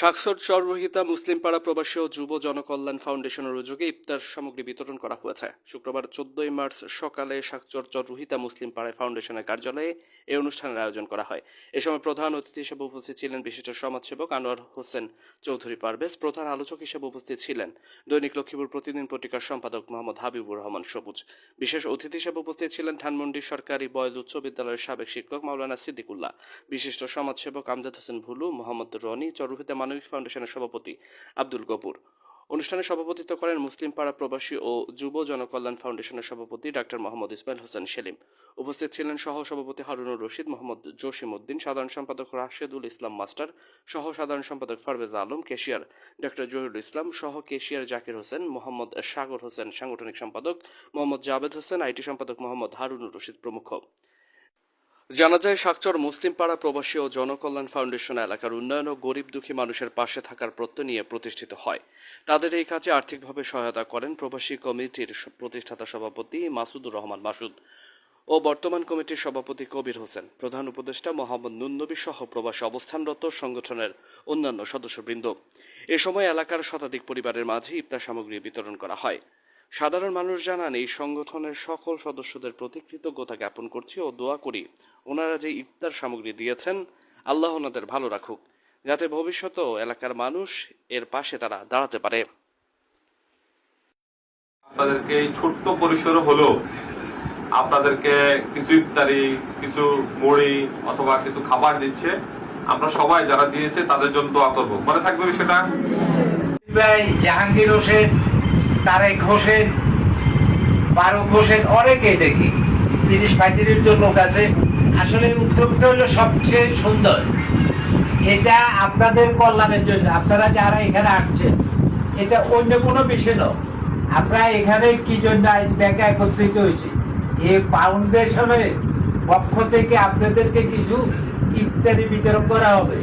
শাকসর চররহিতা মুসলিম পাড়া প্রবাসী ও যুব জনকল্যাণ ফাউন্ডেশনের উদ্যোগে ইফতার সামগ্রী বিতরণ করা হয়েছে। শুক্রবার 14 মার্চ সকালে শাকচর চররহিতা মুসলিম পাড়ায় ফাউন্ডেশনের কার্যালয়ে এই অনুষ্ঠানের আয়োজন করা হয়। এ সময় প্রধান অতিথি হিসেবে উপস্থিত ছিলেন বিশিষ্ট সমাজসেবক আনোয়ার হোসেন চৌধুরী পারভেজ। প্রধান আলোচক হিসেবে উপস্থিত ছিলেন দৈনিক লক্ষ্মীপুর প্রতিদিন পত্রিকার সম্পাদক মোহাম্মদ হাবিবুর রহমান সবুজ। বিশেষ অতিথি হিসেবে উপস্থিত ছিলেন ধানমন্ডি সরকারি বয়েজ উচ্চ বিদ্যালয়ের সাবেক শিক্ষক মাওলানা সিদ্দিকুল্লাহ, বিশিষ্ট সমাজসেবক আমজাদ হোসেন ভুলু, মোহাম্মদ রনি, চররহিতা মানবিক ফাউন্ডেশনের সভাপতি আব্দুল গফুর। অনুষ্ঠানে সভাপতিত্ব করেন মুসলিম পাড়া প্রবাসী ও যুব জনকল্যাণ ফাউন্ডেশনের সভাপতি ডাক্তার মোহাম্মদ ইসমাইল হোসেন সেলিম। উপস্থিত ছিলেন সহ সভাপতি হারুনুর রশিদ, মোহাম্মদ জসিম উদ্দিন, সাধারণ সম্পাদক রাশেদুল ইসলাম মাস্টার, সহ সাধারণ সম্পাদক পারভেজ আলম, কেশিয়ার ডাক্তার জহিরুল ইসলাম, সহ কেশিয়ার জাকির হোসেন, মোহাম্মদ সাগর হোসেন, সাংগঠনিক সম্পাদক মোহাম্মদ জাবেদ হোসেন, আইটি সম্পাদক মোহাম্মদ হারুনুর রশিদ প্রমুখ। জানা যায়, শাকচর মুসলিম পাড়া প্রবাসী ও জনকল্যাণ ফাউন্ডেশন এলাকার উন্নয়ন ও গরিব দুঃখী মানুষের পাশে থাকার প্রত্যয় নিয়ে প্রতিষ্ঠিত হয়। তাদের এই কাজে আর্থিকভাবে সহায়তা করেন প্রবাসী কমিটির প্রতিষ্ঠাতা সভাপতি মাসুদুর রহমান মাসুদ ও বর্তমান কমিটির সভাপতি কবির হোসেন, প্রধান উপদেষ্টা মোহাম্মদ নুননবী সহ প্রবাসী অবস্থানরত সংগঠনের অন্যান্য সদস্যবৃন্দ। এ সময় এলাকার শতাধিক পরিবারের মাঝে ইফতার সামগ্রী বিতরণ করা হয়। সাধারণ মানুষ জানান, এই সংগঠনের সকল সদস্যদের প্রতি কৃতজ্ঞতা জ্ঞাপন করছি ও দোয়া করি ওনারা যে ইফতার সামগ্রী দিয়েছেন, আল্লাহ ওনাদের ভালো রাখুক, যাতে ভবিষ্যতেও এলাকার মানুষ এর পাশে তারা দাঁড়াতে পারে। আপনাদেরকে এই ছোট্ট পরিসরে হলো আপনাদেরকে কিছু ইফতারি, কিছু মুড়ি অথবা কিছু খাবার দিচ্ছে। আমরা সবাই যারা দিয়েছে তাদের জন্য দোয়া করব। মনে থাকবে সেটা। জাহাঙ্গীর হোসেন, তারেক হোসেন, ফারুক হোসেন, অনেকে দেখি 30-35 জন লোক আছে। আসলে উদ্যোগটা হলো সবচেয়ে সুন্দর। এটা আপনাদের কল্যাণের জন্য, আপনারা যারা এখানে আসছেন, এটা অন্য কোনো বিষয় নয়। আপনারা এখানে কি জন্য আজ ব্যাংকে একত্রিত হয়েছে, এই ফাউন্ডেশনের পক্ষ থেকে আপনাদেরকে কিছু ইফতারি বিতরণ করা হবে।